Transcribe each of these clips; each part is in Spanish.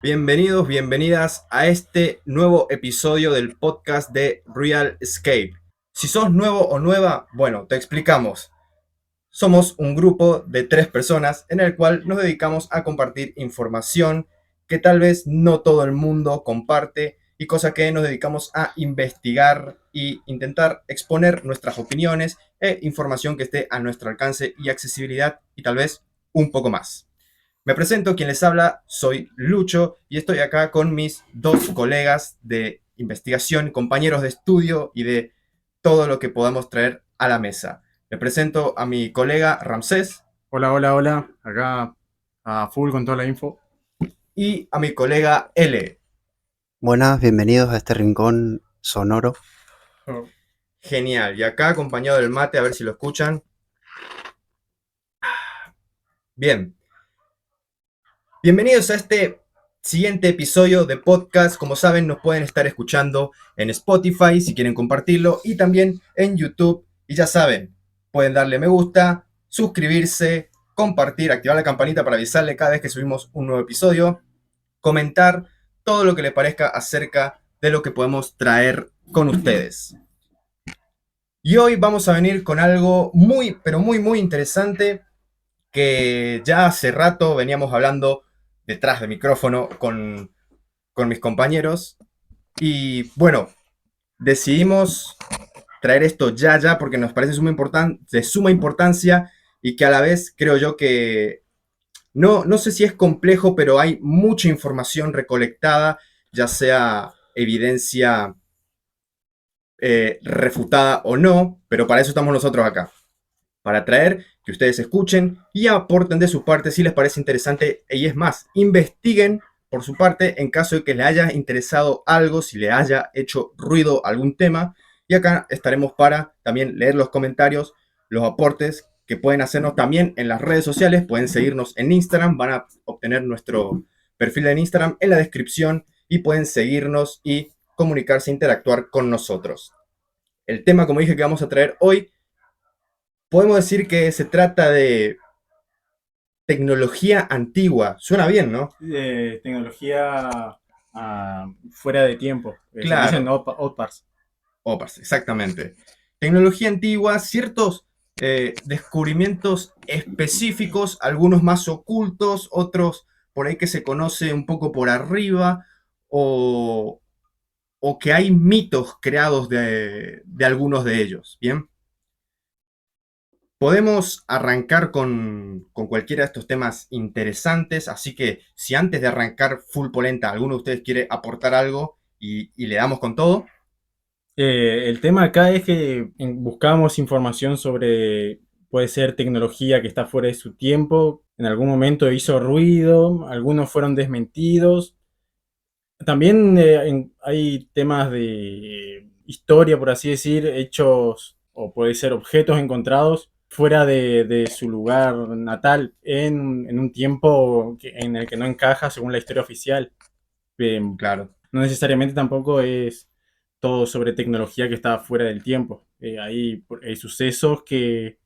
Bienvenidos, bienvenidas a este nuevo episodio del podcast de Real Escape. Si sos nuevo o nueva, bueno, te explicamos. Somos un grupo de 3 personas en el cual nos dedicamos a compartir información que tal vez no todo el mundo comparte y cosa que nos dedicamos a investigar e intentar exponer nuestras opiniones e información que esté a nuestro alcance y accesibilidad y tal vez un poco más. Me presento, quien les habla, soy Lucho y estoy acá con mis 2 colegas de investigación, compañeros de estudio y de todo lo que podamos traer a la mesa. Me presento a mi colega Ramsés Hola, hola, hola. Acá a full con toda la info. y a mi colega L. Buenas, bienvenidos a este rincón sonoro. Oh. Genial. Y acá acompañado del mate, a ver si lo escuchan. Bien. Bienvenidos a este siguiente episodio de podcast. Como saben, nos pueden estar escuchando en Spotify si quieren compartirlo y también en YouTube. Y ya saben, pueden darle me gusta, suscribirse, compartir, activar la campanita para avisarle cada vez que subimos un nuevo episodio, comentar todo lo que les parezca acerca de lo que podemos traer con ustedes. Y hoy vamos a venir con algo muy, pero muy, muy interesante que ya hace rato veníamos hablando detrás del micrófono con mis compañeros. Y bueno, decidimos traer esto ya porque nos parece de suma importancia y que a la vez creo yo que no sé si es complejo, pero hay mucha información recolectada, ya sea evidencia refutada o no, pero para eso estamos nosotros acá. Para traer que ustedes escuchen y aporten de su parte si les parece interesante y es más, investiguen por su parte en caso de que les haya interesado algo, si le haya hecho ruido algún tema y acá estaremos para también leer los comentarios, los aportes que pueden hacernos también en las redes sociales, pueden seguirnos en Instagram, van a obtener nuestro perfil en Instagram en la descripción y pueden seguirnos y comunicarse, interactuar con nosotros. El tema, como dije, que vamos a traer hoy podemos decir que se trata de tecnología antigua. Suena bien, ¿no? Tecnología fuera de tiempo. Se le dicen Claro, old parts. OPAS, exactamente. Tecnología antigua, ciertos descubrimientos específicos, algunos más ocultos, otros por ahí que se conoce un poco por arriba, o, o que hay mitos creados de algunos de ellos. Bien, podemos arrancar con cualquiera de estos temas interesantes, así que si antes de arrancar full polenta alguno de ustedes quiere aportar algo y le damos con todo. El tema acá es que buscamos información sobre, puede ser tecnología que está fuera de su tiempo. En algún momento hizo ruido, algunos fueron desmentidos. También hay temas de historia, por así decir, hechos o puede ser objetos encontrados fuera de su lugar natal en un tiempo en el que no encaja según la historia oficial. Eh, Claro, no necesariamente tampoco es todo sobre tecnología que está fuera del tiempo. Hay sucesos que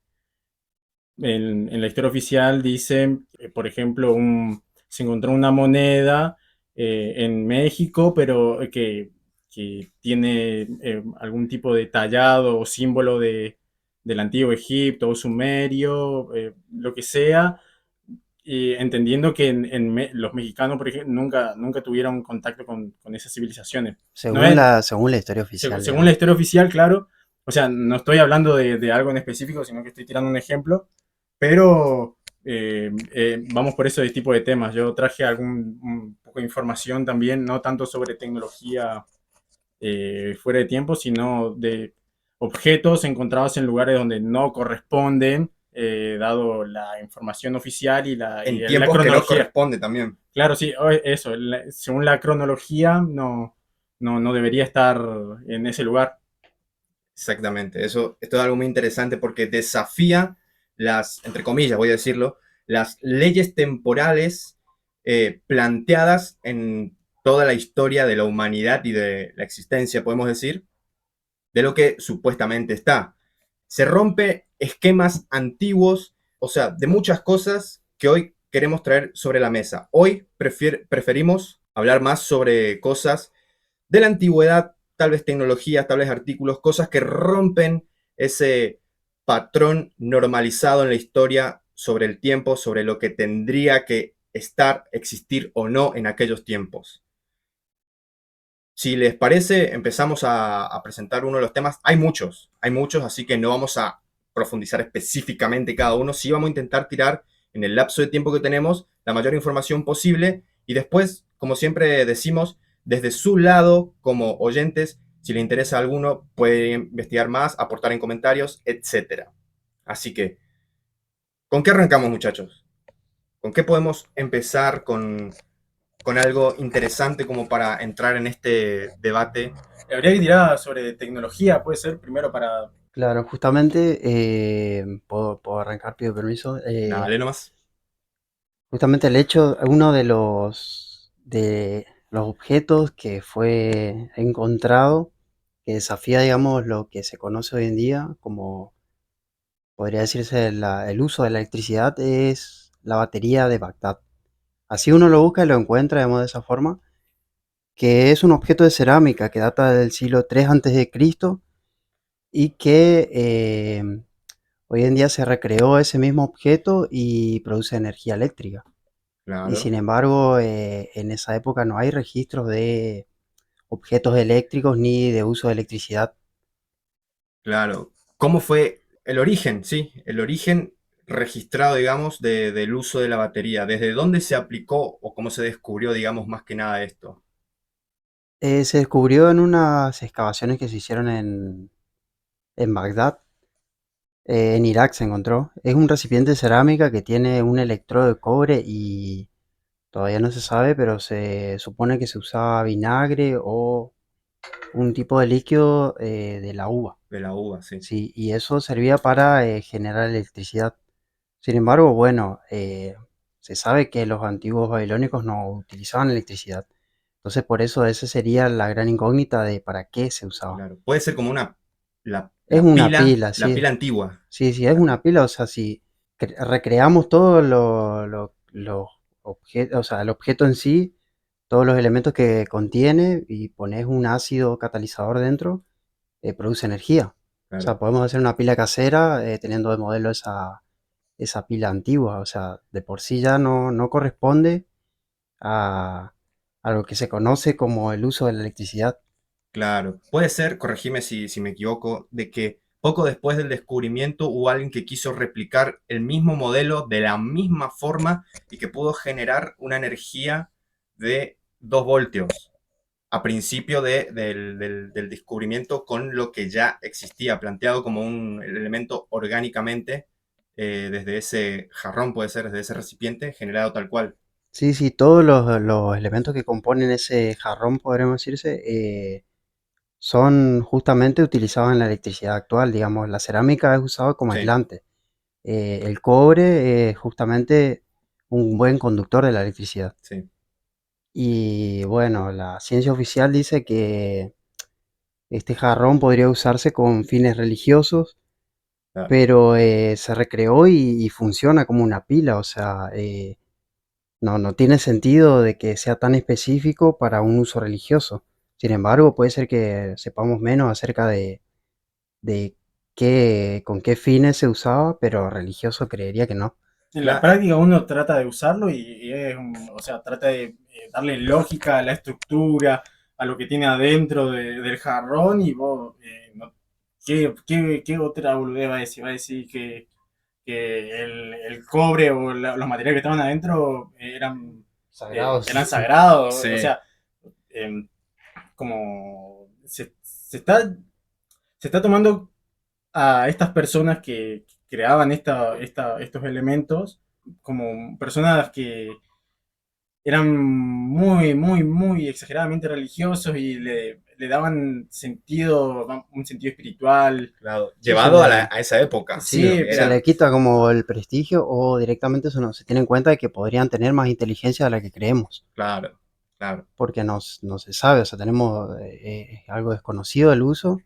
en la historia oficial dicen, por ejemplo, se encontró una moneda en México, pero que tiene algún tipo de tallado o símbolo del antiguo Egipto o sumerio, lo que sea, y entendiendo que los mexicanos, por ejemplo, nunca tuvieron contacto con esas civilizaciones. No Según es, la historia oficial, según la digamos. historia oficial, claro, o sea, no estoy hablando de algo en específico, sino que estoy tirando un ejemplo, pero vamos por ese tipo de temas. Yo traje un poco de información también, no tanto sobre tecnología fuera de tiempo, sino de objetos encontrados en lugares donde no corresponden, dado la información oficial y en la tiempos que no cronología. corresponde también. Claro, sí, eso, según la cronología no debería estar en ese lugar. Exactamente, esto es algo muy interesante porque desafía las, entre comillas, voy a decirlo, las leyes temporales planteadas en toda la historia de la humanidad y de la existencia, podemos decir, de lo que supuestamente está. Se rompe esquemas antiguos, o sea, de muchas cosas que hoy queremos traer sobre la mesa. Hoy preferimos hablar más sobre cosas de la antigüedad, tal vez tecnologías, tal vez artículos, cosas que rompen ese patrón normalizado en la historia sobre el tiempo, sobre lo que tendría que estar, existir o no en aquellos tiempos. Si les parece, empezamos a presentar uno de los temas. Hay muchos, así que no vamos a profundizar específicamente cada uno. Sí vamos a intentar tirar en el lapso de tiempo que tenemos la mayor información posible y después, como siempre decimos, desde su lado, como oyentes, si les interesa alguno, pueden investigar más, aportar en comentarios, etcétera. Así que, ¿con qué arrancamos, muchachos? ¿Con qué podemos empezar con algo interesante como para entrar en este debate? Habría que tirar sobre tecnología, puede ser, primero para... Claro, justamente, puedo arrancar, pido permiso. Dale nomás. Justamente el hecho, uno de los objetos que fue encontrado, que desafía, digamos, lo que se conoce hoy en día como, podría decirse, el uso de la electricidad, es la batería de Bagdad. Así uno lo busca y lo encuentra, digamos, de esa forma, que es un objeto de cerámica que data del siglo III antes de Cristo y que hoy en día se recreó ese mismo objeto y produce energía eléctrica. Y Claro, sin embargo, en esa época no hay registros de objetos eléctricos ni de uso de electricidad. claro. ¿Cómo fue el origen, sí? El origen registrado, digamos, del uso de la batería. ¿Desde dónde se aplicó o cómo se descubrió, digamos, más que nada esto? Se descubrió en unas excavaciones que se hicieron en Bagdad, en Irak se encontró. Es un recipiente de cerámica que tiene un electrodo de cobre y todavía no se sabe, pero se supone que se usaba vinagre o un tipo de líquido de la uva. De la uva, sí. Sí, y eso servía para generar electricidad. Sin embargo, bueno, se sabe que los antiguos babilónicos no utilizaban electricidad. Entonces, por eso esa sería la gran incógnita de para qué se usaba. Claro. Puede ser como Es una pila, la sí. pila antigua. Sí, sí, es una pila. O sea, si recreamos todos los objetos, o sea, el objeto en sí, todos los elementos que contiene y pones un ácido catalizador dentro, produce energía. O Claro, sea, podemos hacer una pila casera teniendo de modelo esa pila antigua. O sea, de por sí ya no corresponde a, a lo que se conoce como el uso de la electricidad. claro. Puede ser, corregime si me equivoco, de que poco después del descubrimiento hubo alguien que quiso replicar el mismo modelo de la misma forma y que pudo generar una energía de 2 voltios a principio del descubrimiento con lo que ya existía, planteado como un elemento orgánicamente desde ese jarrón, puede ser, desde ese recipiente, generado tal cual. Sí, sí, todos los elementos que componen ese jarrón, podríamos decirse, son justamente utilizados en la electricidad actual. Digamos, la cerámica es usada como Sí, aislante. El cobre es justamente un buen conductor de la electricidad. sí, Y bueno, la ciencia oficial dice que este jarrón podría usarse con fines religiosos, claro, pero se recreó y funciona como una pila. O sea, no tiene sentido de que sea tan específico para un uso religioso. Sin embargo, puede ser que sepamos menos acerca de con qué fines se usaba, pero religioso creería que no. En la claro, práctica uno trata de usarlo y es, o sea, trata de darle lógica a la estructura, a lo que tiene adentro del jarrón y vos, ¿qué otra boludez va a decir? Va a decir que el cobre o los materiales que estaban adentro eran Sagrados. sagrados, o sí, sea, em, como se está tomando a estas personas que creaban estos elementos como personas que eran muy exageradamente religiosos y le daban sentido, un sentido espiritual. claro, Sí, se llevado a, le, a esa época, sí, lo Sí, que se pero le era, quita como el prestigio o directamente se tiene en cuenta de que podrían tener más inteligencia de la que creemos, claro, claro, porque no se sabe. O sea, tenemos algo desconocido del uso,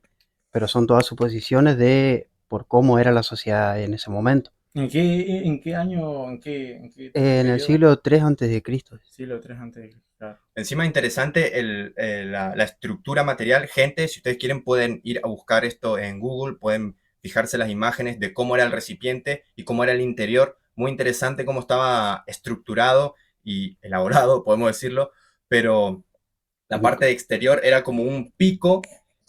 pero son todas suposiciones de por cómo era la sociedad en ese momento. en qué año, en qué En el periodo? siglo III antes de Cristo. Siglo III antes de Cristo. Claro. Encima interesante la estructura material. Gente, si ustedes quieren pueden ir a buscar esto en Google, pueden fijarse las imágenes de cómo era el recipiente y cómo era el interior. Muy interesante cómo estaba estructurado y elaborado, podemos decirlo, pero la parte de exterior era como un pico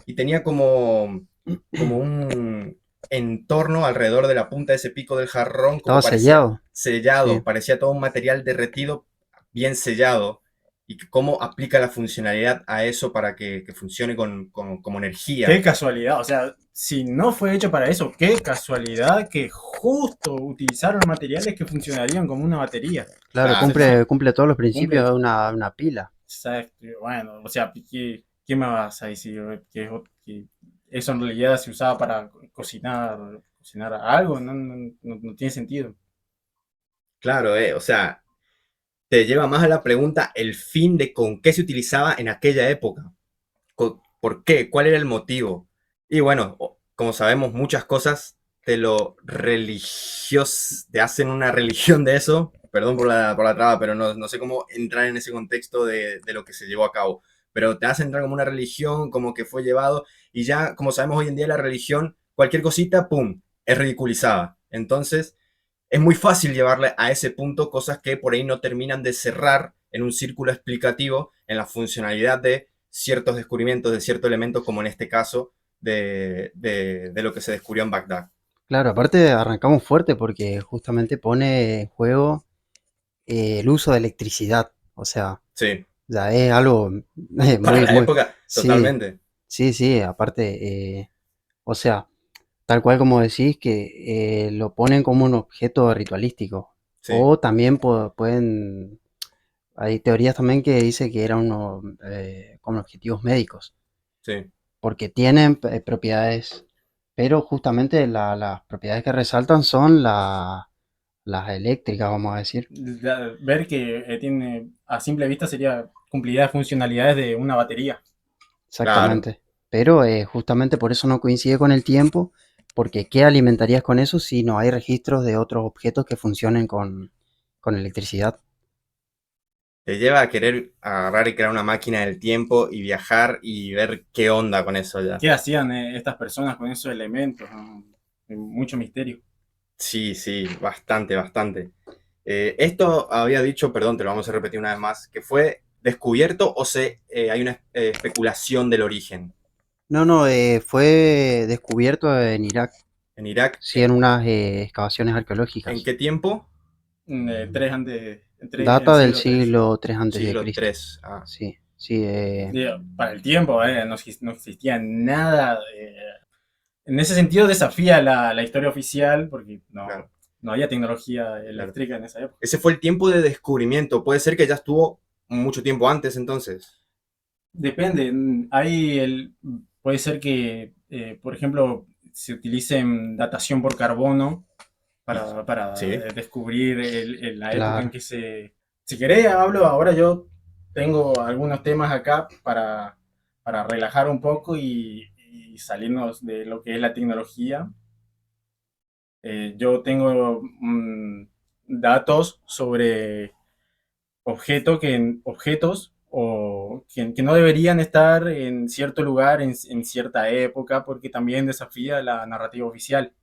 y tenía como un entorno alrededor de la punta de ese pico del jarrón, como Estaba parecía sellado. sellado, Sí. parecía todo un material derretido, bien sellado, y cómo aplica la funcionalidad a eso para que funcione como Qué energía. casualidad, o sea, si no fue hecho para eso, qué casualidad que justo utilizaron materiales que funcionarían como una batería. Claro, Claro, sí. cumple todos los Cumple. principios de una pila. Exacto. Bueno, o sea, ¿qué me vas a decir? Que eso en realidad se usaba para cocinar algo, no tiene sentido. Claro, o sea, te lleva más a la pregunta el fin de con qué se utilizaba en aquella época. ¿Por qué? ¿Cuál era el motivo? Y bueno, como sabemos, muchas cosas de lo religioso, te hacen una religión de eso. Perdón por la traba, pero no sé cómo entrar en ese contexto de lo que se llevó a cabo. Pero te hace entrar como una religión, como que fue llevado, y ya, como sabemos hoy en día, la religión, cualquier cosita, ¡pum!, es ridiculizada. Entonces, es muy fácil llevarle a ese punto cosas que por ahí no terminan de cerrar en un círculo explicativo en la funcionalidad de ciertos descubrimientos, de ciertos elementos, como en este caso de lo que se descubrió en Bagdad. Claro, aparte arrancamos fuerte porque justamente pone en juego el uso de electricidad. O sea, Sí, ya es algo para muy, la muy... época, Sí, totalmente. sí, sí, aparte, o sea, tal cual como decís, que lo ponen como un objeto ritualístico. Sí, O también pueden... Hay teorías también que dice que eran unos, con objetivos médicos, sí. porque tienen propiedades, pero justamente las propiedades que resaltan son las eléctricas, vamos a decir. Ver que tiene, a simple vista sería cumplirá las funcionalidades de una batería. Claro. Exactamente. Pero justamente por eso no coincide con el tiempo, porque ¿qué alimentarías con eso si no hay registros de otros objetos que funcionen con electricidad? Te lleva a querer agarrar y crear una máquina del tiempo y viajar y ver qué onda con eso ya. ¿Qué hacían estas personas con esos elementos? ¿No? Mucho misterio. Sí, sí, bastante, bastante. Esto había dicho, perdón, te lo vamos a repetir una vez más, que fue descubierto o hay una especulación del origen. No, no, fue descubierto en Irak, En Irak, sí, en unas excavaciones ¿en arqueológicas. qué tiempo? En el Data del siglo III. siglo III antes de Siglo Cristo. 3. Ah, Sí, sí, Digo, para el tiempo, no existía nada. En ese sentido desafía la historia oficial porque claro, no había tecnología claro. eléctrica en esa época. Ese fue el tiempo de descubrimiento. Puede ser que ya estuvo mucho tiempo antes entonces. Depende, puede ser que, por ejemplo, se utilice datación por carbono Y, para sí, descubrir la época en claro. que Si querés, hablo, ahora yo tengo algunos temas acá para relajar un poco y salirnos de lo que es la tecnología. Yo tengo datos sobre objetos que no deberían estar en cierto lugar en cierta época porque también desafía la narrativa oficial.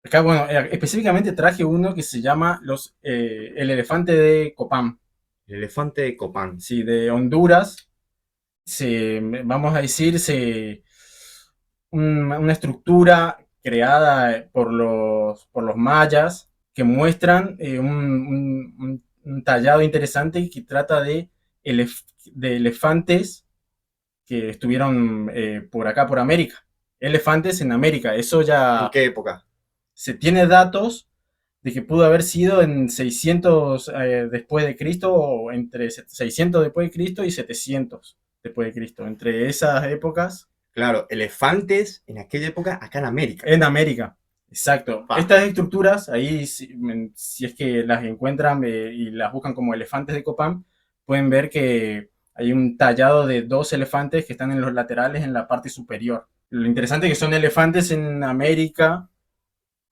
Acá, bueno, específicamente traje uno que se llama el elefante de Copán, el elefante de Copán. sí, de Honduras. Vamos a decir, una estructura creada por los mayas que muestran un tallado interesante que trata de elefantes que estuvieron por acá, por América. Elefantes en América. Eso ¿En ya qué época? se tiene datos de que pudo haber sido en 600 después de Cristo o entre 600 después de Cristo y 700 después de Cristo. Entre esas épocas Claro, elefantes en aquella época acá en América. en América. Exacto. Pa, Estas estructuras, ahí si es que las encuentran y las buscan como elefantes de Copán, pueden ver que hay un tallado de dos elefantes que están en los laterales en la parte superior. Lo interesante es que son elefantes en América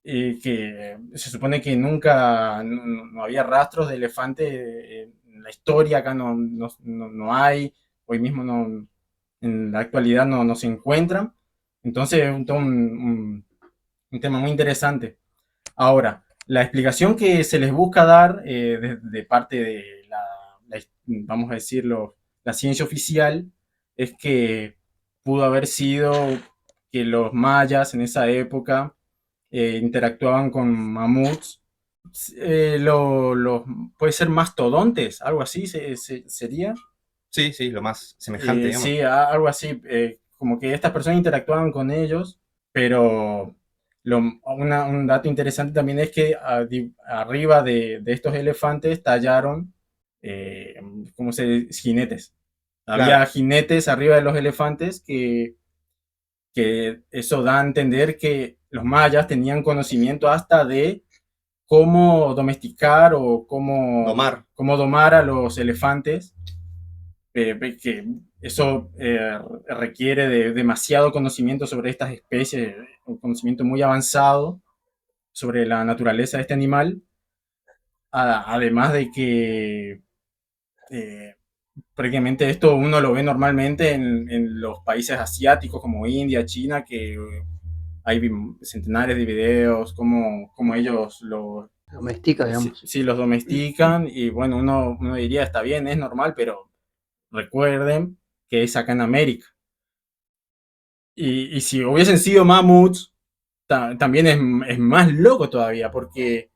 que se supone que nunca, no había rastros de elefante en la historia, acá no hay, hoy mismo en la actualidad no se encuentran. Entonces es un tema muy interesante. Ahora, la explicación que se les busca dar de parte de vamos a decirlo, la ciencia oficial es que pudo haber sido que los mayas en esa época interactuaban con mamuts, puede ser mastodontes, algo así sería. Sí, sí, lo más semejante, digamos. Sí, algo así, como que estas personas interactuaban con ellos, pero un dato interesante también es que arriba de estos elefantes tallaron, ¿cómo se dice? Jinetes. Claro, Había jinetes arriba de los elefantes que eso da a entender que los mayas tenían conocimiento hasta de cómo domesticar o domar. cómo domar a los elefantes, que eso requiere de demasiado conocimiento sobre estas especies, un conocimiento muy avanzado sobre la naturaleza de este animal, además de que eh, prácticamente esto uno lo ve normalmente en los países asiáticos como India, China, que hay centenares de videos, como ellos Domestica, digamos. sí, los domestican y bueno, uno diría está bien, es normal, pero recuerden que es acá en América. Y si hubiesen sido mamuts, también es más loco todavía, porque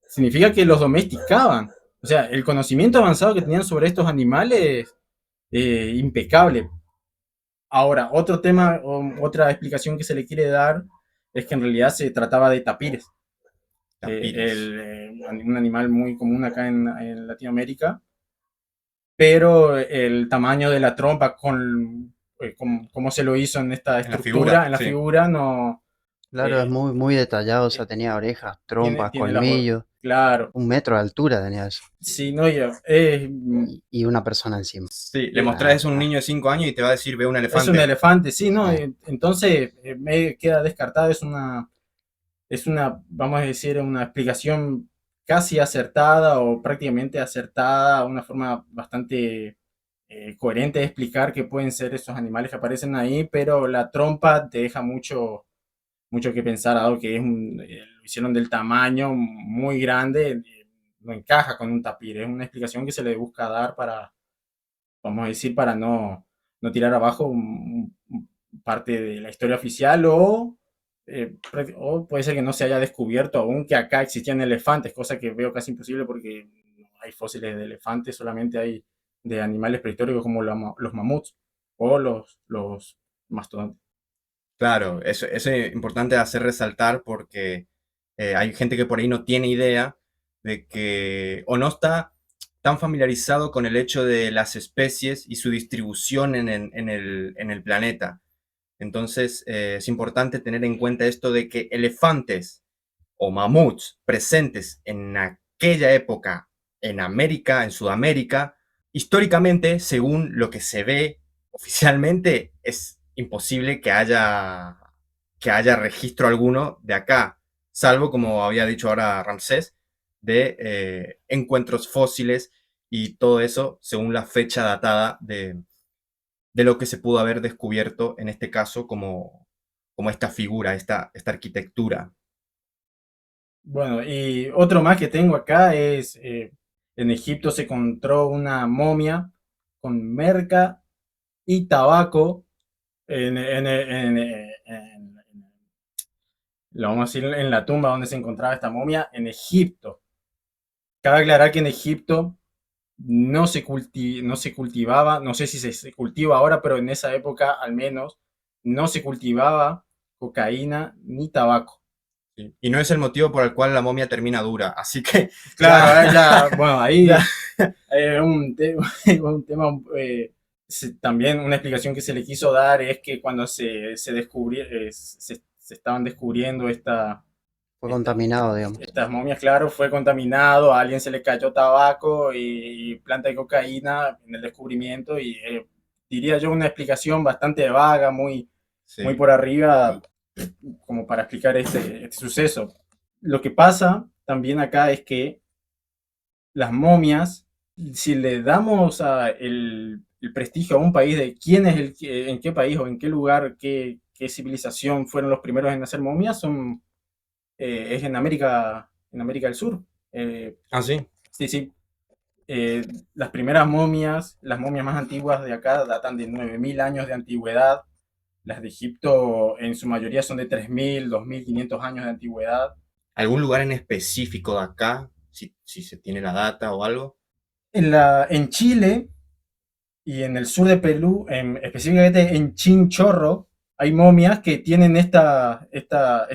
significa que los domesticaban. O sea, el conocimiento avanzado que tenían sobre estos animales, impecable. Ahora, otro tema, otra explicación que se le quiere dar es que en realidad se trataba de tapires, Tapires. un animal muy común acá en Latinoamérica, pero el tamaño de la trompa como se lo hizo en esta En la figura, estructura, en la sí. figura, no Claro, es eh, muy, muy detallado, o eh, sea, tenía orejas, tiene, trompas, tiene colmillos, claro, 1 metro de altura tenía eso, sí, no, y una persona encima. Sí, le eh, mostrás Ah, eso a un ah, niño de 5 años y te va a decir, ve un es un elefante. elefante, sí, ¿no? sí. Entonces me queda descartado, vamos a decir, una explicación casi acertada o prácticamente acertada, una forma bastante coherente de explicar qué pueden ser esos animales que aparecen ahí, pero la trompa te deja mucho que pensar, dado que lo hicieron del tamaño muy grande, no encaja con un tapir. Es una explicación que se le busca dar vamos a decir, para no tirar abajo parte de la historia oficial o puede ser que no se haya descubierto aún que acá existían elefantes, cosa que veo casi imposible porque no hay fósiles de elefantes, solamente hay de animales prehistóricos como los mamuts o los mastodontes. Claro, eso es importante hacer resaltar porque hay gente que por ahí no tiene idea de que o no está tan familiarizado con el hecho de las especies y su distribución en el planeta. Entonces, es importante tener en cuenta esto de que elefantes o mamuts presentes en aquella época en América, en Sudamérica, históricamente, según lo que se ve oficialmente, es imposible que haya registro alguno de acá, salvo, como había dicho ahora Ramsés, de encuentros fósiles y todo eso según la fecha datada de lo que se pudo haber descubierto en este caso como esta figura, esta arquitectura. Bueno, y otro más que tengo acá es, en Egipto se encontró una momia con merca y tabaco lo vamos a decir, en la tumba donde se encontraba esta momia, en Egipto. Cabe aclarar que en Egipto no se cultivaba, no sé si se cultiva ahora, pero en esa época al menos no se cultivaba cocaína ni tabaco. ¿Sí? Y no es el motivo por el cual la momia termina dura, así que Claro, ya, ya, bueno, ya, ahí un tema, también una explicación que se le quiso dar es que cuando se estaban descubriendo Fue contaminado, digamos. estas momias, claro, fue contaminado, a alguien se le cayó tabaco y planta de cocaína en el descubrimiento y diría yo una explicación bastante vaga, muy sí. por arriba. como para explicar este suceso. Lo que pasa también acá es que las momias, si le damos el prestigio a un país de quién es en qué país o en qué lugar, qué civilización fueron los primeros en hacer momias, es en América del Sur. Ah, sí. Sí, sí. Las primeras momias, las momias más antiguas de acá, datan de 9.000 años de antigüedad. Las de Egipto en su mayoría son de 3.000, 2.500 años de antigüedad. ¿Algún lugar en específico de acá? Si se tiene la data o algo. En Chile y en el sur de Perú, específicamente en Chinchorro, hay momias que tienen estas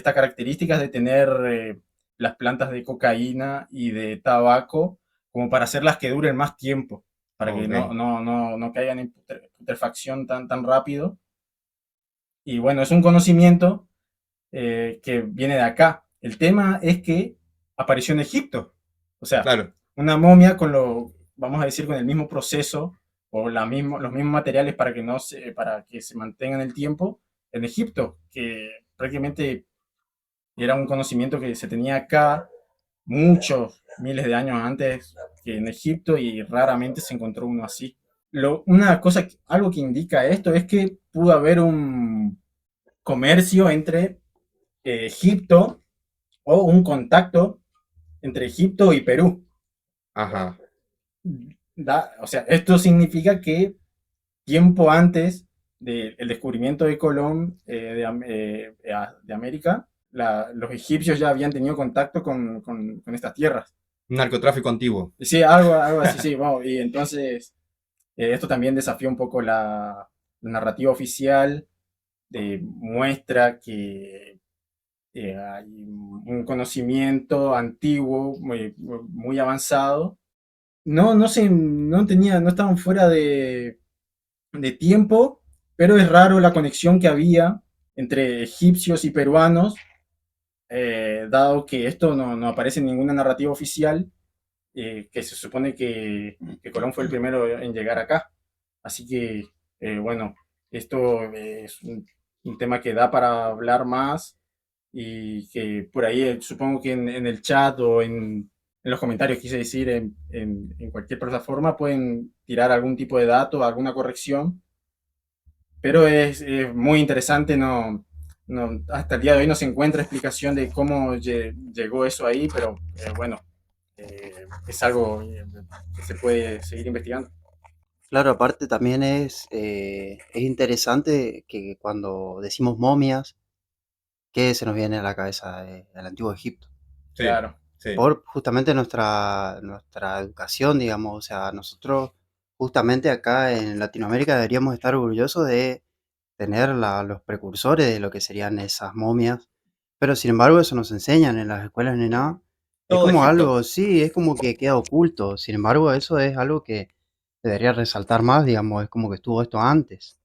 características de tener las plantas de cocaína y de tabaco como para hacerlas que duren más tiempo, para que Ok. no caigan en putrefacción tan rápido. Y bueno, es un conocimiento que viene de acá. El tema es que apareció en Egipto. O sea, Claro. una momia vamos a decir, con el mismo proceso o los mismos materiales para que se mantenga en el tiempo en Egipto, que prácticamente era un conocimiento que se tenía acá muchos miles de años antes que en Egipto y raramente se encontró uno así. Algo que indica esto es que pudo haber un comercio entre Egipto o un contacto entre Egipto y Perú. Ajá. O sea, esto significa que tiempo antes del descubrimiento de Colón de América, los egipcios ya habían tenido contacto con estas tierras. Narcotráfico antiguo. Sí, algo así, sí. Wow. Y entonces, esto también desafía un poco la narrativa oficial, muestra que hay un conocimiento antiguo, muy avanzado. No estaban fuera de tiempo, pero es raro la conexión que había entre egipcios y peruanos, dado que esto no aparece en ninguna narrativa oficial, que se supone que Colón fue el primero en llegar acá. Así que, bueno, esto es un tema que da para hablar más y que por ahí supongo que en el chat o en los comentarios, quise decir, en cualquier plataforma pueden tirar algún tipo de dato, alguna corrección, pero es muy interesante, hasta el día de hoy no se encuentra explicación de cómo llegó eso ahí, pero bueno, es algo que se puede seguir investigando. Claro, aparte también es interesante que cuando decimos momias, ¿qué se nos viene a la cabeza del antiguo Egipto? Sí, Claro, sí. Por justamente nuestra educación, digamos, o sea, nosotros justamente acá en Latinoamérica deberíamos estar orgullosos de tener los precursores de lo que serían esas momias, pero sin embargo eso no se enseñan en las escuelas ni nada. Es Todo como Egipto. algo, sí, es como que queda oculto, sin embargo eso es algo que debería resaltar más, digamos, es como que estuvo esto antes.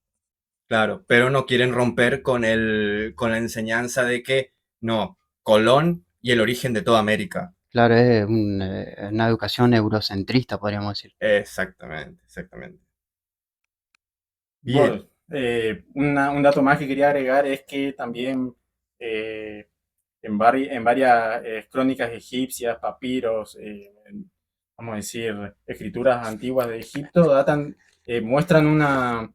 Claro, pero no quieren romper con la enseñanza de que no, Colón y el origen de toda América. Claro, es una educación eurocentrista, podríamos decir. Exactamente, exactamente. Bien. bueno, un dato más que quería agregar es que también eh, en varias crónicas egipcias, papiros, vamos a decir, escrituras antiguas de Egipto, muestran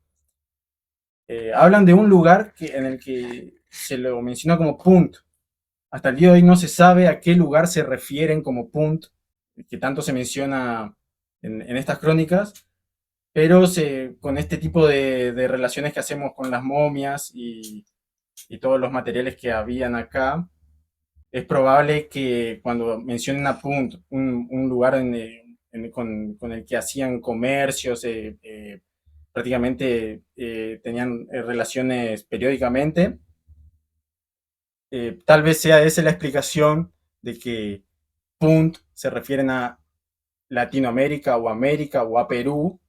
hablan de un lugar en el que se lo menciona como Punt. Hasta el día de hoy no se sabe a qué lugar se refieren como Punt, que tanto se menciona en estas crónicas, pero con este tipo de relaciones que hacemos con las momias y todos los materiales que habían acá, es probable que cuando mencionen a Punt, un lugar con el que hacían comercios, prácticamente tenían relaciones periódicamente, tal vez sea esa la explicación de que Punt se refieren a Latinoamérica o América o a Perú,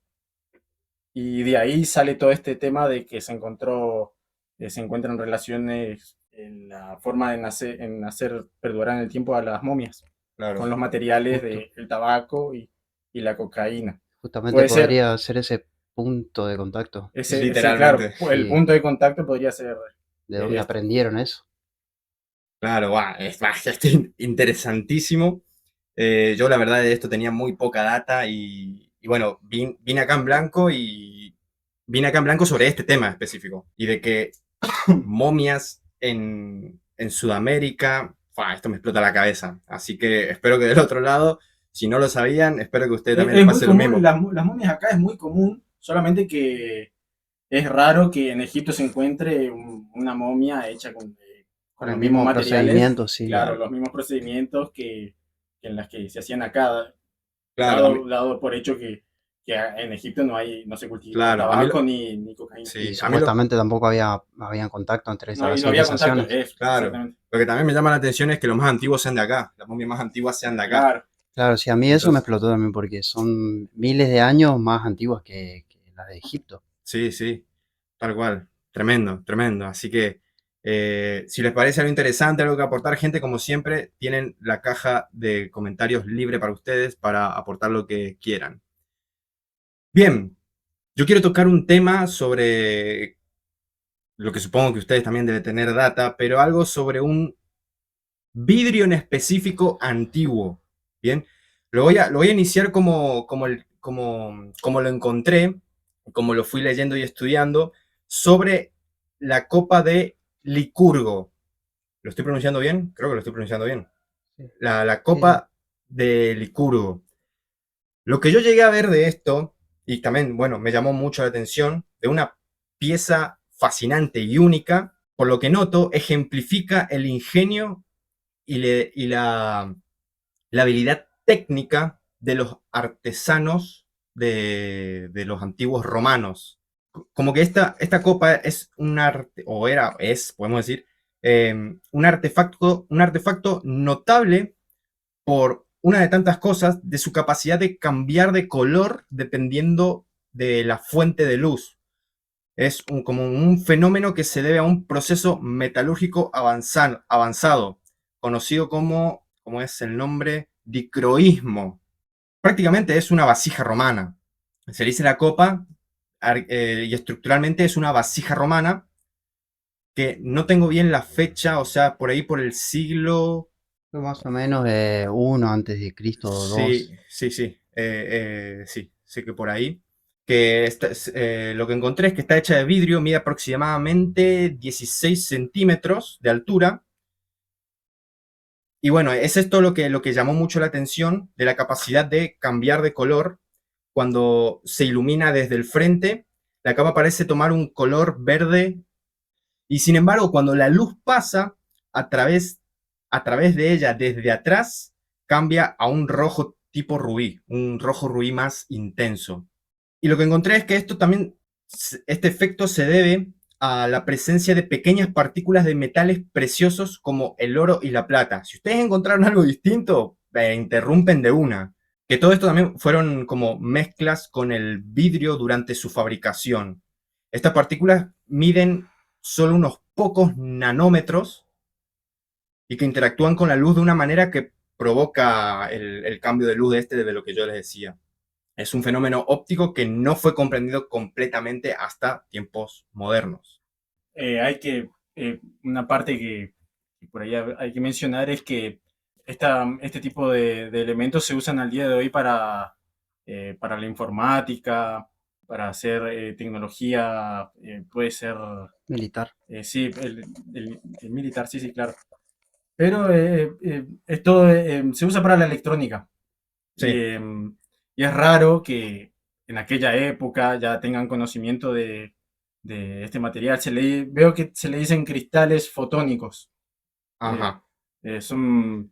y de ahí sale todo este tema de que se encuentran relaciones en la forma en hacer perdurar en el tiempo a las momias, con Claro, los materiales Justo, del tabaco y la cocaína. justamente Puede ser, podría ser ese punto de contacto. claro, literalmente. el Sí, punto de contacto podría ser de dónde Eh, aprendieron eso. Claro, guau, es interesantísimo. Yo la verdad de esto tenía muy poca data y bueno, vine acá en blanco y vine acá en blanco sobre este tema específico y de que momias en Sudamérica, esto me explota la cabeza. Así que espero que del otro lado, si no lo sabían, espero que a usted también les es muy pase lo común, mismo. las momias acá es muy común, solamente que es raro que en Egipto se encuentre una momia hecha Con con el los mismos mismo materiales, procedimiento, sí. claro, Claro, los mismos procedimientos que en las que se hacían acá, claro, dado por hecho que en Egipto no se cultiva claro, a mí, tabaco ni cocaína. Y sí, a mí supuestamente tampoco había contacto entre No, y esas no había contacto, civilizaciones. eso, claro, exactamente. lo que también me llama la atención es que los más antiguos sean de acá, las momias más antiguas sean de acá. Claro. Claro, sí, a mí eso me Entonces, explotó también porque son miles de años más antiguas que las de Egipto. sí, sí, tal cual. Tremendo, tremendo. Así que, si les parece algo interesante, algo que aportar, gente, como siempre, tienen la caja de comentarios libre para ustedes para aportar lo que quieran. Bien, yo quiero tocar un tema sobre lo que supongo que ustedes también deben tener data, pero algo sobre un vidrio en específico antiguo. Bien, lo voy a iniciar como lo encontré, como lo fui leyendo y estudiando, sobre la copa de Licurgo. ¿Lo estoy pronunciando bien? Creo que lo estoy pronunciando bien. Sí, La sí, sí. copa de Licurgo. Lo que yo llegué a ver de esto, y también, bueno, me llamó mucho la atención, de una pieza fascinante y única, por lo que noto, ejemplifica el ingenio y la habilidad técnica de los artesanos de los antiguos romanos. Como que esta copa es un arte, o era, es, podemos decir, un artefacto notable por una de tantas cosas, de su capacidad de cambiar de color dependiendo de la fuente de luz. Es como un fenómeno que se debe a un proceso metalúrgico avanzado, conocido como es el nombre, dicroísmo. Prácticamente es una vasija romana. Se le dice la copa y estructuralmente es una vasija romana que no tengo bien la fecha, o sea, por ahí por el siglo. Fue más o menos uno antes de Cristo o Sí, dos. sí, sí. Sí, sé que por ahí. Que lo que encontré es que está hecha de vidrio, mide aproximadamente 16 centímetros de altura. Y bueno, es esto lo que llamó mucho la atención de la capacidad de cambiar de color cuando se ilumina desde el frente. La capa parece tomar un color verde y sin embargo, cuando la luz pasa a través, a través de ella desde atrás, cambia a un rojo tipo rubí, un rojo rubí más intenso. Y lo que encontré es que esto también, este efecto se debe a la presencia de pequeñas partículas de metales preciosos como el oro y la plata. Si ustedes encontraron algo distinto, interrumpen de una. Que todo esto también fueron como mezclas con el vidrio durante su fabricación. Estas partículas miden solo unos pocos nanómetros y que interactúan con la luz de una manera que provoca el cambio de luz de lo que yo les decía. Es un fenómeno óptico que no fue comprendido completamente hasta tiempos modernos. Una parte que por ahí hay que mencionar es que este tipo de elementos se usan al día de hoy para la informática, para hacer tecnología, puede ser, Militar. sí, el militar, sí, sí, claro. Pero se usa para la electrónica. Y, Sí, y es raro que en aquella época ya tengan conocimiento de este material. Veo que se le dicen cristales fotónicos. Eh, ajá. son,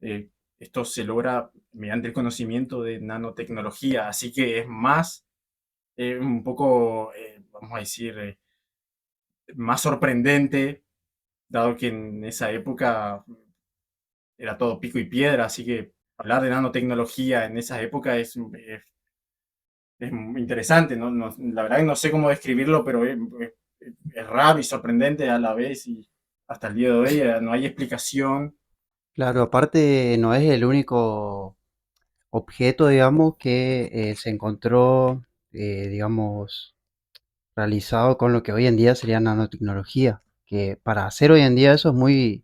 eh, Esto se logra mediante el conocimiento de nanotecnología, así que es más, un poco, vamos a decir, más sorprendente, dado que en esa época era todo pico y piedra, así que hablar de nanotecnología en esa época es interesante, ¿no? La verdad que no sé cómo describirlo, pero es raro y sorprendente a la vez y hasta el día de hoy no hay explicación. Claro, aparte no es el único objeto, digamos, que se encontró, digamos, realizado con lo que hoy en día sería nanotecnología. que para hacer hoy en día eso es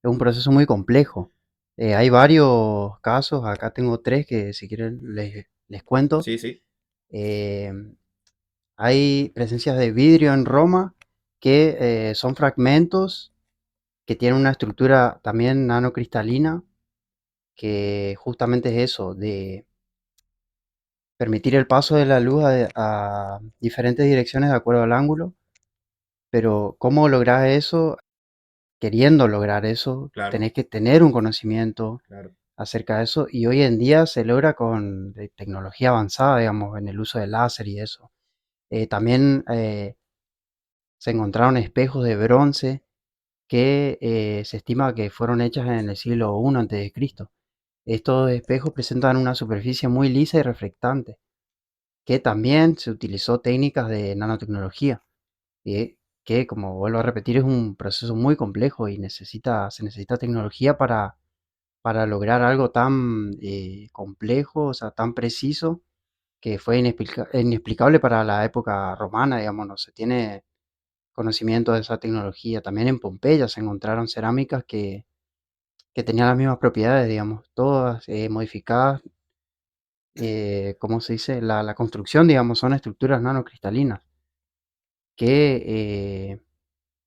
un proceso muy complejo. Hay varios casos, acá tengo tres que si quieren les cuento. Sí, sí, Eh, Hay presencias de vidrio en Roma que son fragmentos que tienen una estructura también nanocristalina, que justamente es eso, de permitir el paso de la luz a diferentes direcciones de acuerdo al ángulo. Pero ¿cómo lograr eso? Queriendo lograr eso, claro, tenés que tener un conocimiento claro, acerca de eso, y hoy en día se logra con tecnología avanzada, digamos, en el uso del láser y eso. También se encontraron espejos de bronce que se estima que fueron hechas en el siglo I antes de Cristo. Estos espejos presentan una superficie muy lisa y reflectante, que también se utilizó técnicas de nanotecnología, que, como vuelvo a repetir, es un proceso muy complejo y se necesita tecnología para lograr algo tan complejo, o sea, tan preciso, que fue inexplicable para la época romana, digamos, no se tiene conocimiento de esa tecnología. También en Pompeya se encontraron cerámicas que tenían las mismas propiedades, digamos, todas modificadas, ¿cómo se dice? La construcción, digamos, son estructuras nanocristalinas que,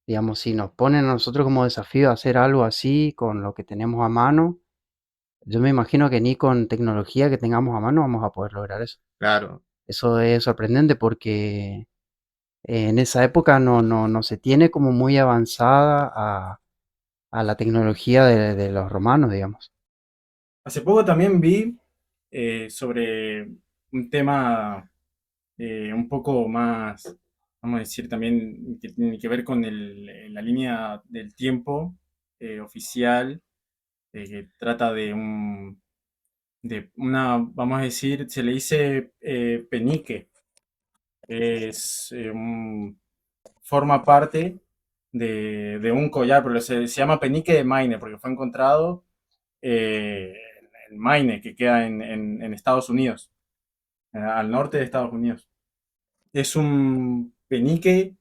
digamos, si nos ponen a nosotros como desafío hacer algo así con lo que tenemos a mano, yo me imagino que ni con tecnología que tengamos a mano vamos a poder lograr eso. claro. Eso es sorprendente porque en esa época no se tiene como muy avanzada a la tecnología de los romanos, digamos. Hace poco también vi sobre un tema un poco más, vamos a decir, también que tiene que ver con la línea del tiempo oficial, que trata de una, vamos a decir, se le dice penique, es, forma parte de un collar, pero se llama penique de Maine porque fue encontrado eh, en Maine, que queda en Estados Unidos, al norte de Estados Unidos. Es un penique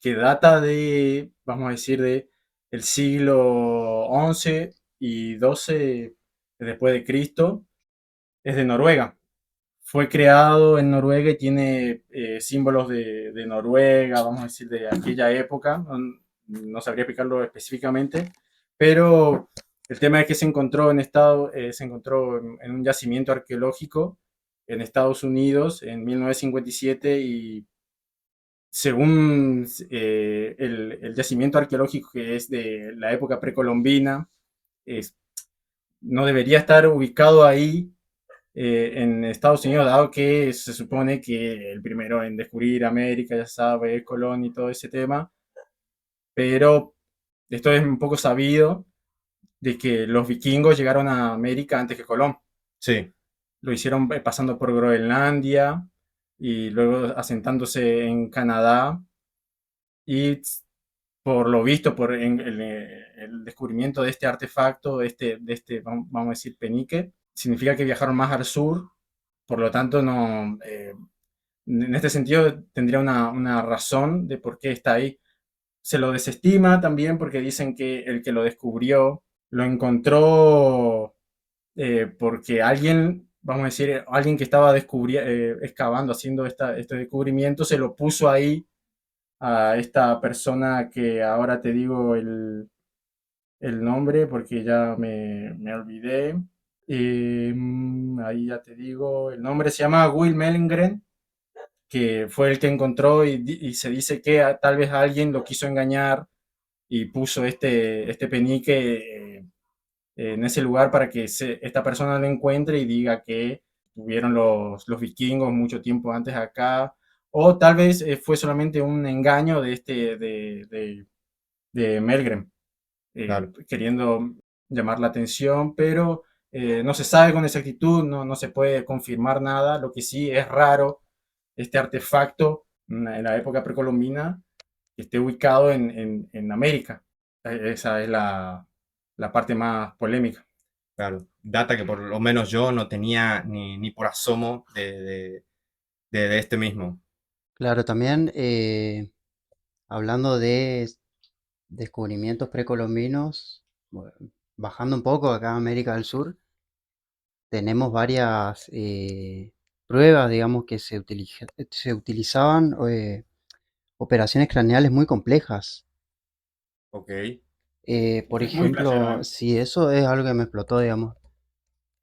que data de, vamos a decir, de el siglo XI y XII después de Cristo. Es de Noruega. Fue creado en Noruega y tiene símbolos de Noruega, vamos a decir, de aquella época. No sabría explicarlo específicamente, pero el tema es que se encontró en un yacimiento arqueológico en Estados Unidos en 1957 y según el yacimiento arqueológico que es de la época precolombina, es, no debería estar ubicado ahí en Estados Unidos, dado que se supone que el primero en descubrir América, ya sabe, Colón y todo ese tema, pero esto es un poco sabido de que los vikingos llegaron a América antes que Colón. Sí, Lo hicieron pasando por Groenlandia y luego asentándose en Canadá y por lo visto, por el descubrimiento de este artefacto, vamos a decir, penique, significa que viajaron más al sur, por lo tanto, no, en este sentido tendría una razón de por qué está ahí. Se lo desestima también porque dicen que el que lo descubrió lo encontró porque alguien, vamos a decir, alguien que estaba excavando, haciendo este descubrimiento, se lo puso ahí a esta persona que ahora te digo el nombre porque ya me olvidé. Ahí ya te digo, el nombre se llama Will Mellengren, que fue el que encontró y se dice que tal vez alguien lo quiso engañar y puso este penique en ese lugar para que esta persona lo encuentre y diga que tuvieron los vikingos mucho tiempo antes acá, o tal vez fue solamente un engaño de Melgren, claro, queriendo llamar la atención, pero no se sabe con exactitud, no se puede confirmar nada, lo que sí es raro este artefacto en la época precolombina que esté ubicado en América. Esa es la parte más polémica. claro. Data que por lo menos yo no tenía ni por asomo de este mismo. Claro, también hablando de descubrimientos precolombinos, bueno, bajando un poco acá a América del Sur, tenemos varias pruebas, digamos, que se utilizaban operaciones craneales muy complejas. Ok. Por Es muy flashero, ejemplo, ¿eh? si eso es algo que me explotó, digamos.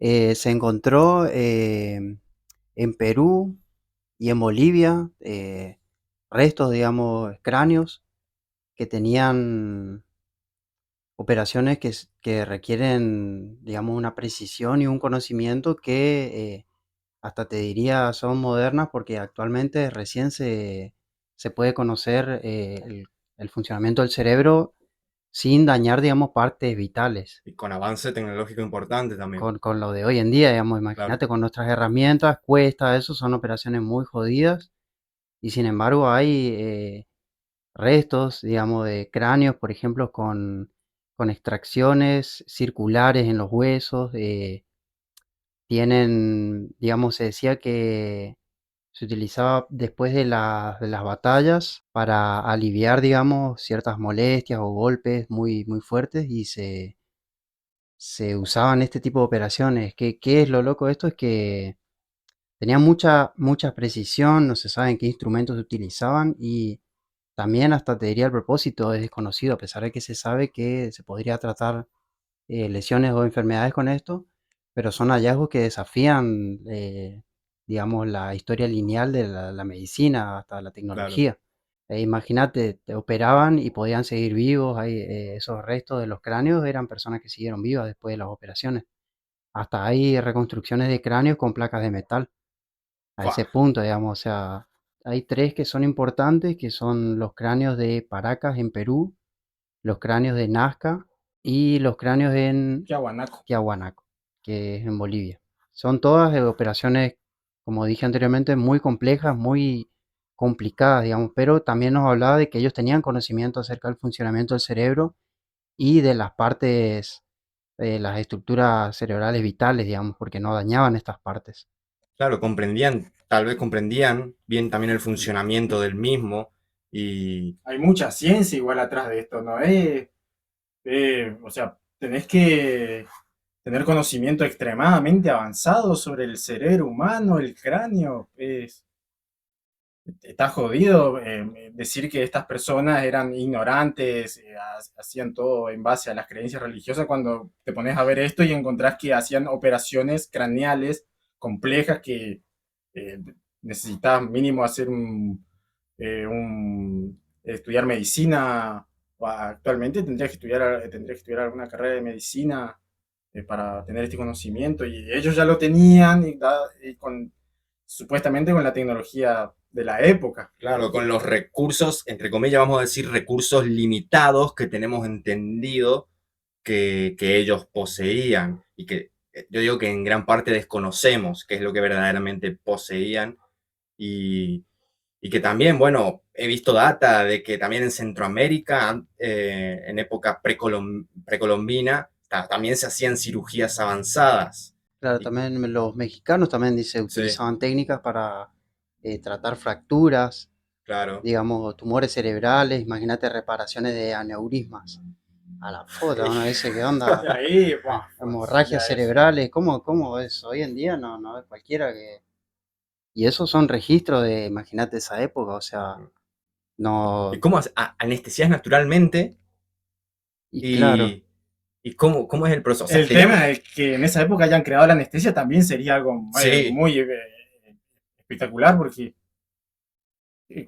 Se encontró en Perú y en Bolivia restos, digamos, cráneos que tenían operaciones que requieren, digamos, una precisión y un conocimiento que hasta te diría son modernas porque actualmente recién se puede conocer el funcionamiento del cerebro sin dañar, digamos, partes vitales. Y con avance tecnológico importante también. Con lo de hoy en día, digamos, Claro. imagínate con nuestras herramientas, cuesta eso, son operaciones muy jodidas y sin embargo hay restos, digamos, de cráneos, por ejemplo, con extracciones circulares en los huesos, tienen, digamos, se decía que se utilizaba después de las batallas para aliviar, digamos, ciertas molestias o golpes muy, muy fuertes y se usaban este tipo de operaciones. ¿Qué es lo loco de esto? Es que tenía mucha precisión, no se sabe en qué instrumentos se utilizaban y también hasta te diría el propósito es desconocido, a pesar de que se sabe que se podría tratar lesiones o enfermedades con esto, pero son hallazgos que desafían, digamos, la historia lineal de la medicina hasta la Claro. tecnología. Imagínate, te operaban y podían seguir vivos, esos restos de los cráneos eran personas que siguieron vivas después de las operaciones. Hasta hay reconstrucciones de cráneos con placas de metal, a Fua. ese punto, digamos, o sea, hay tres que son importantes, que son los cráneos de Paracas en Perú, los cráneos de Nazca y los cráneos en Tiahuanaco. Tiahuanaco, que es en Bolivia. Son todas operaciones, como dije anteriormente, muy complejas, muy complicadas, digamos, pero también nos hablaba de que ellos tenían conocimiento acerca del funcionamiento del cerebro y de las partes, las estructuras cerebrales vitales, digamos, porque no dañaban estas partes. Claro, comprendían, tal vez comprendían bien también el funcionamiento del mismo y Hay mucha ciencia igual atrás de esto, ¿no? O sea, tenés que tener conocimiento extremadamente avanzado sobre el cerebro humano, el cráneo. Está jodido decir que estas personas eran ignorantes, hacían todo en base a las creencias religiosas cuando te pones a ver esto y encontrás que hacían operaciones craneales complejas que eh, necesitabas mínimo hacer estudiar medicina. O actualmente tendrías que estudiar alguna carrera de medicina para tener este conocimiento y ellos ya lo tenían y supuestamente con la tecnología de la época. claro, con los recursos, entre comillas, vamos a decir recursos limitados que tenemos entendido que ellos poseían y que yo digo que en gran parte desconocemos qué es lo que verdaderamente poseían y, y que también, bueno, he visto data de que también en Centroamérica, en época precolombina, también se hacían cirugías avanzadas. Claro, Y, también los mexicanos también dice, sí, utilizaban técnicas para tratar fracturas, claro. digamos, tumores cerebrales, imagínate reparaciones de aneurismas. A la puta, uno dice, ¿qué Y onda? ahí, buah, eso Hemorragias ya es. cerebrales, ¿cómo es? Hoy en día no es cualquiera que... Y esos son registros de, imagínate esa época, o sea, ¿Y no... cómo anestesias naturalmente? Y claro, ¿Y, y cómo es el proceso? O sea, El tema es que en esa época hayan creado la anestesia también sería algo sí, muy espectacular porque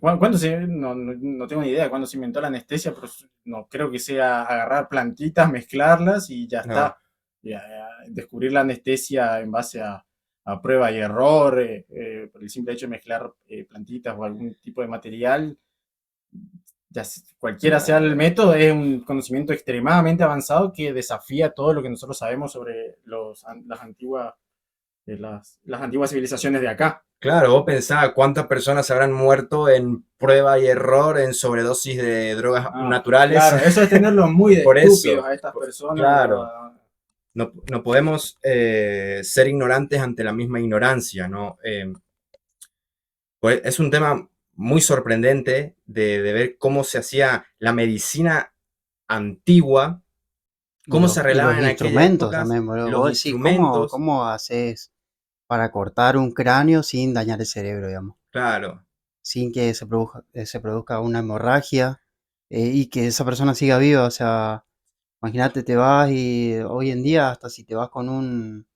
¿cuándo no tengo ni idea de cuándo se inventó la anestesia, pero no creo que sea agarrar plantitas, mezclarlas y ya no. está. Descubrir la anestesia en base a prueba y error, por el simple hecho de mezclar plantitas o algún tipo de material, cualquiera sea el método, es un conocimiento extremadamente avanzado que desafía todo lo que nosotros sabemos sobre las antiguas civilizaciones de acá. Claro, vos pensás cuántas personas habrán muerto en prueba y error, en sobredosis de drogas Ah, naturales. claro, eso es tenerlos muy de Por estúpidos eso, a estas personas. claro, no podemos ser ignorantes ante la misma ignorancia, ¿no? Pues es un tema muy sorprendente de ver cómo se hacía la medicina antigua, cómo se Y arreglaban los en aquella instrumentos época, también, boludo. los Vos decís, ¿cómo, instrumentos, cómo haces para cortar un cráneo sin dañar el cerebro, digamos? claro. Sin que se produzca una hemorragia y que esa persona siga viva. O sea, imagínate, te vas y hoy en día, hasta si te vas con un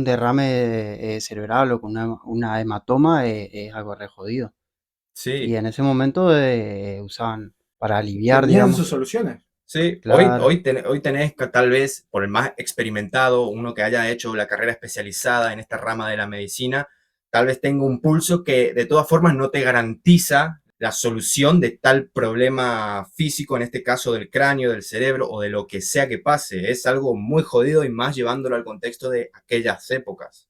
derrame cerebral o con una hematoma, es algo re jodido. Y Sí, en ese momento usaban para aliviar, Tenían digamos. sus soluciones. sí. Claro, Hoy tenés tal vez, por el más experimentado, uno que haya hecho la carrera especializada en esta rama de la medicina, tal vez tenga un pulso que de todas formas no te garantiza la solución de tal problema físico, en este caso del cráneo, del cerebro o de lo que sea que pase. Es algo muy jodido y más llevándolo al contexto de aquellas épocas.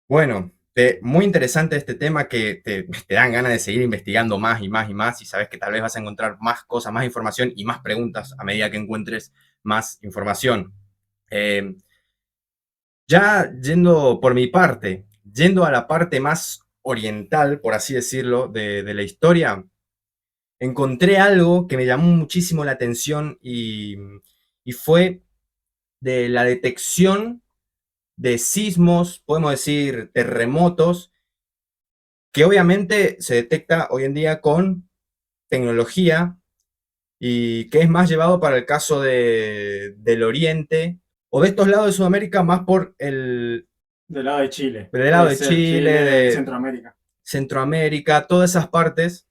Bueno, muy interesante este tema que te dan ganas de seguir investigando más y más y más y sabes que tal vez vas a encontrar más cosas, más información y más preguntas a medida que encuentres más información. Eh, ya yendo por mi parte, yendo a la parte más oriental, por así decirlo, de la historia, encontré algo que me llamó muchísimo la atención y fue de la detección de sismos, podemos decir terremotos, que obviamente se detecta hoy en día con tecnología y que es más llevado para el caso del Oriente o de estos lados de Sudamérica, más por Del lado de Chile. del lado Puede de ser Chile, Chile, de Centroamérica. Centroamérica, todas esas partes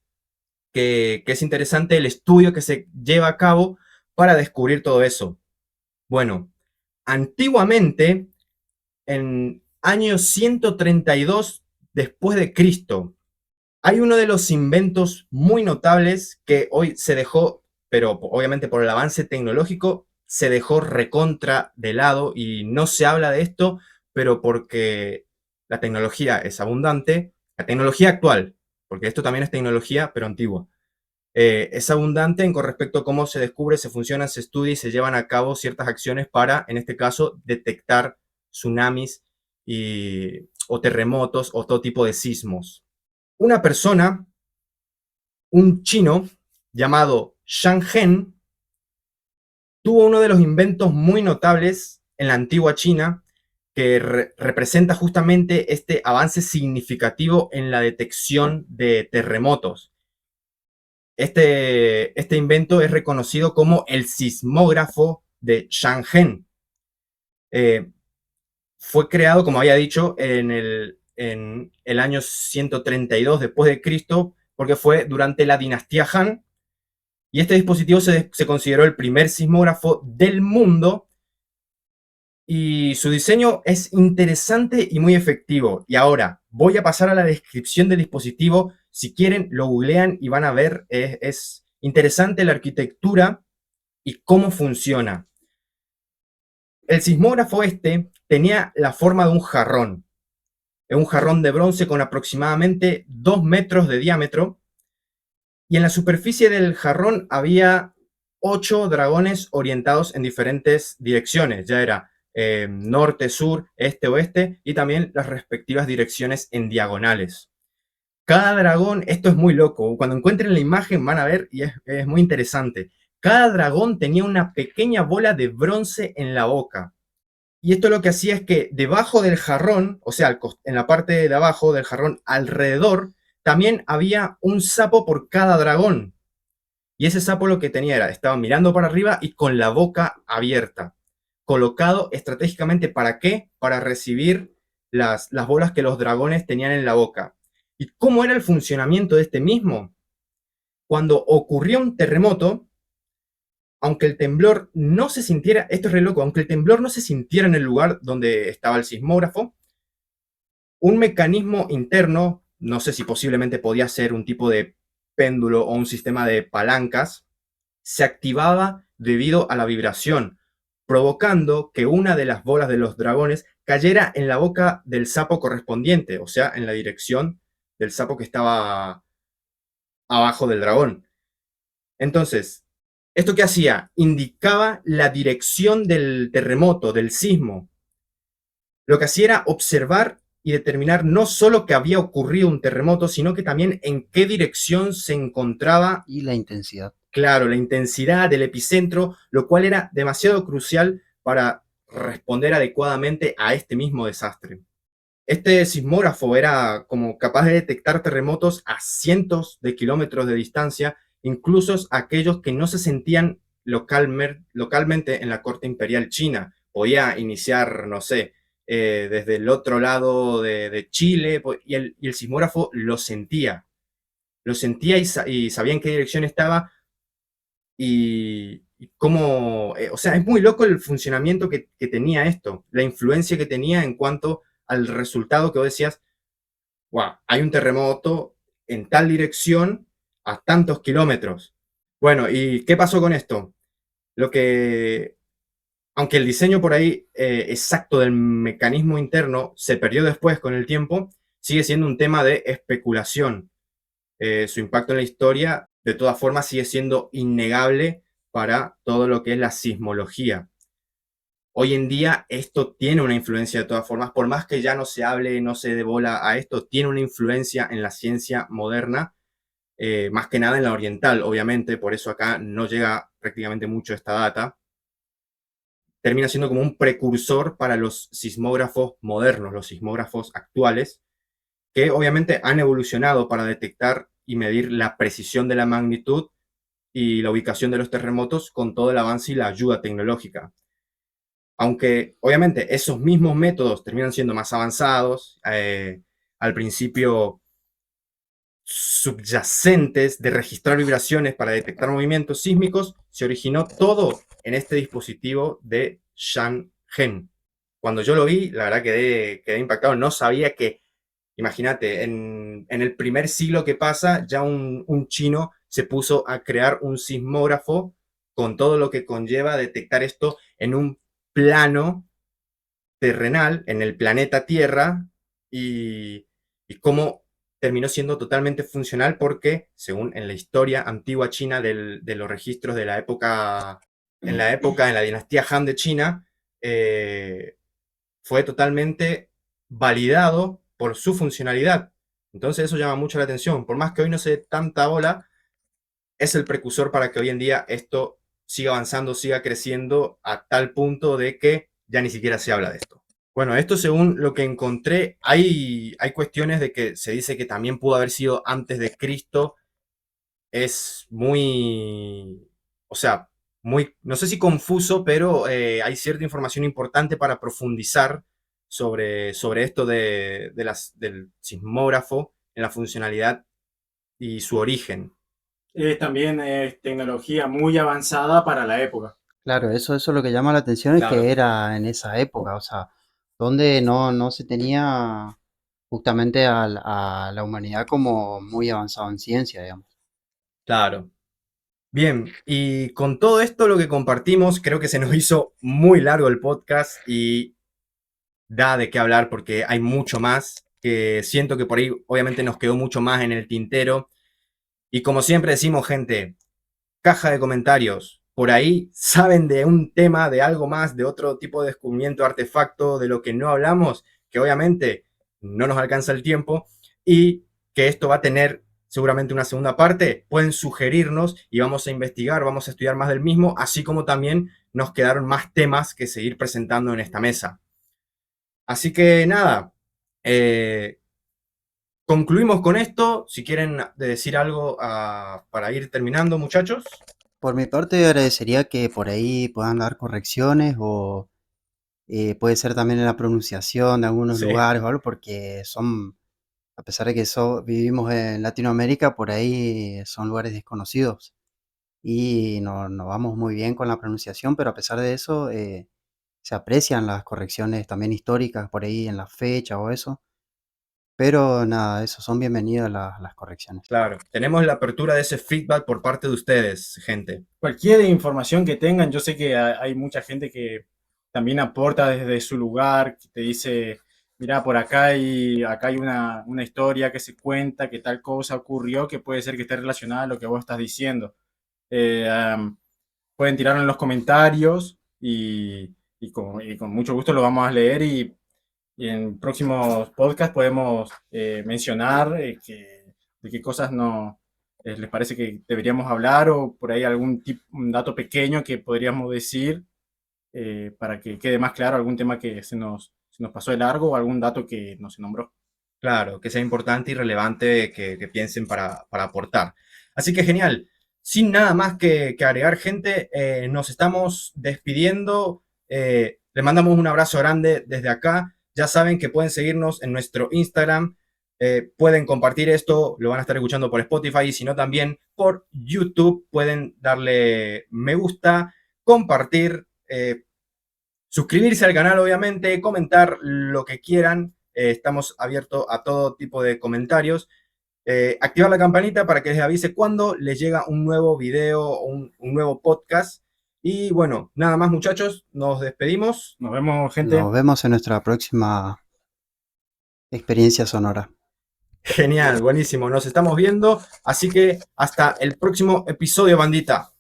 que es interesante el estudio que se lleva a cabo para descubrir todo eso. Bueno, antiguamente, en año 132 después de Cristo, hay uno de los inventos muy notables que hoy se dejó, pero obviamente por el avance tecnológico, se dejó recontra de lado y no se habla de esto, pero porque la tecnología es abundante, la tecnología actual, porque esto también es tecnología, pero antigua, es abundante con respecto a cómo se descubre, se funciona, se estudia y se llevan a cabo ciertas acciones para, en este caso, detectar tsunamis o terremotos o todo tipo de sismos. Una persona, un chino llamado Shang Hen, tuvo uno de los inventos muy notables en la antigua China que representa justamente este avance significativo en la detección de terremotos. Este invento es reconocido como el sismógrafo de Shang-Hen. Eh, Fue creado, como había dicho, en el año 132 después de Cristo, porque fue durante la dinastía Han, y este dispositivo se consideró el primer sismógrafo del mundo y su diseño es interesante y muy efectivo. Y ahora voy a pasar a la descripción del dispositivo. Si quieren, lo googlean y van a ver. Es interesante la arquitectura y cómo funciona. El sismógrafo este tenía la forma de un jarrón de bronce con aproximadamente 2 metros de diámetro, y en la superficie del jarrón había 8 dragones orientados en diferentes direcciones, ya era norte, sur, este, oeste, y también las respectivas direcciones en diagonales. Cada dragón, esto es muy loco, cuando encuentren la imagen van a ver y es muy interesante. Cada dragón tenía una pequeña bola de bronce en la boca. Y esto lo que hacía es que debajo del jarrón, o sea, en la parte de abajo del jarrón, alrededor, también había un sapo por cada dragón. Y ese sapo lo que tenía era, estaba mirando para arriba y con la boca abierta, colocado estratégicamente, ¿para qué? Para recibir las bolas que los dragones tenían en la boca. ¿Y cómo era el funcionamiento de este mismo? Cuando ocurrió un terremoto, aunque el temblor no se sintiera, esto es re loco, aunque el temblor no se sintiera en el lugar donde estaba el sismógrafo, un mecanismo interno, no sé si posiblemente podía ser un tipo de péndulo o un sistema de palancas, se activaba debido a la vibración, provocando que una de las bolas de los dragones cayera en la boca del sapo correspondiente, o sea, en la dirección del sapo que estaba abajo del dragón. Entonces, ¿esto qué hacía? Indicaba la dirección del terremoto, del sismo. Lo que hacía era observar y determinar no solo que había ocurrido un terremoto, sino que también en qué dirección se encontraba. y la intensidad. claro la intensidad del epicentro, lo cual era demasiado crucial para responder adecuadamente a este mismo desastre. Este sismógrafo era como capaz de detectar terremotos a cientos de kilómetros de distancia, incluso aquellos que no se sentían localmente en la corte imperial china. Podía iniciar, no sé, desde el otro lado de Chile, y el sismógrafo lo sentía y sabía en qué dirección estaba y cómo, o sea, es muy loco el funcionamiento que tenía esto, la influencia que tenía en cuanto al resultado que vos decías, wow, hay un terremoto en tal dirección a tantos kilómetros. Bueno, ¿y qué pasó con esto? Lo que, aunque el diseño por ahí exacto del mecanismo interno se perdió después con el tiempo, sigue siendo un tema de especulación. Su impacto en la historia, de todas formas, sigue siendo innegable para todo lo que es la sismología. Hoy en día esto tiene una influencia de todas formas, por más que ya no se hable, no se dé bola a esto, tiene una influencia en la ciencia moderna, más que nada en la oriental, obviamente, por eso acá no llega prácticamente mucho esta data. Termina siendo como un precursor para los sismógrafos modernos, los sismógrafos actuales, que obviamente han evolucionado para detectar y medir la precisión de la magnitud y la ubicación de los terremotos con todo el avance y la ayuda tecnológica. Aunque obviamente esos mismos métodos terminan siendo más avanzados, al principio subyacentes de registrar vibraciones para detectar movimientos sísmicos, se originó todo en este dispositivo de Shan-Gen. Cuando yo lo vi, la verdad quedé impactado, no sabía que, imagínate, en el primer siglo que pasa, ya un chino se puso a crear un sismógrafo con todo lo que conlleva detectar esto en un plano terrenal, en el planeta Tierra, y cómo terminó siendo totalmente funcional porque, según en la historia antigua china de los registros de la época, en la dinastía Han de China, eh, fue totalmente validado por su funcionalidad. Entonces eso llama mucho la atención. Por más que hoy no se dé tanta ola, es el precursor para que hoy en día esto siga avanzando, siga creciendo a tal punto de que ya ni siquiera se habla de esto. Bueno, esto según lo que encontré, hay cuestiones de que se dice que también pudo haber sido antes de Cristo. Es muy, o sea, muy, no sé si confuso, pero hay cierta información importante para profundizar sobre esto del sismógrafo en la funcionalidad y su origen. También es tecnología muy avanzada para la época. Claro, eso es lo que llama la atención, es Claro, que era en esa época, o sea, donde no se tenía justamente a la humanidad como muy avanzado en ciencia, digamos. claro. Bien, y con todo esto lo que compartimos, creo que se nos hizo muy largo el podcast y da de qué hablar porque hay mucho más, que siento que por ahí obviamente nos quedó mucho más en el tintero. Y como siempre decimos, gente, caja de comentarios. Por ahí saben de un tema, de algo más, de otro tipo de descubrimiento, artefacto, de lo que no hablamos, que obviamente no nos alcanza el tiempo y que esto va a tener seguramente una segunda parte. Pueden sugerirnos y vamos a investigar, vamos a estudiar más del mismo, así como también nos quedaron más temas que seguir presentando en esta mesa. Así que nada, eh, concluimos con esto. Si quieren decir algo para ir terminando, muchachos. Por mi parte, agradecería que por ahí puedan dar correcciones o puede ser también en la pronunciación de algunos Sí, lugares o algo, porque son, a pesar de que vivimos en Latinoamérica, por ahí son lugares desconocidos y no vamos muy bien con la pronunciación, pero a pesar de eso, se aprecian las correcciones también históricas por ahí en la fecha o eso. Pero nada, eso, son bienvenidas las correcciones. claro. Tenemos la apertura de ese feedback por parte de ustedes, gente. Cualquier información que tengan, yo sé que hay mucha gente que también aporta desde su lugar, que te dice, mira, por acá hay una historia que se cuenta, que tal cosa ocurrió, que puede ser que esté relacionada a lo que vos estás diciendo. Eh, um, Pueden tirarlo en los comentarios y con mucho gusto lo vamos a leer y en próximos podcasts podemos mencionar de qué cosas no, ¿Les parece que deberíamos hablar o por ahí un dato pequeño que podríamos decir para que quede más claro algún tema que se nos pasó de largo o algún dato que no se nombró? Claro, que sea importante y relevante que piensen para aportar. Así que genial. Sin nada más que agregar, gente, nos estamos despidiendo. Les mandamos un abrazo grande desde acá. Ya saben que pueden seguirnos en nuestro Instagram. Pueden compartir esto, lo van a estar escuchando por Spotify y si no también por YouTube. Pueden darle me gusta, compartir, suscribirse al canal, obviamente, comentar lo que quieran. Estamos abiertos a todo tipo de comentarios. Activar la campanita para que les avise cuando les llega un nuevo video o un nuevo podcast. Y bueno, nada más muchachos, nos despedimos. Nos vemos, gente. Nos vemos en nuestra próxima experiencia sonora. Genial, buenísimo, nos estamos viendo. Así que hasta el próximo episodio, bandita.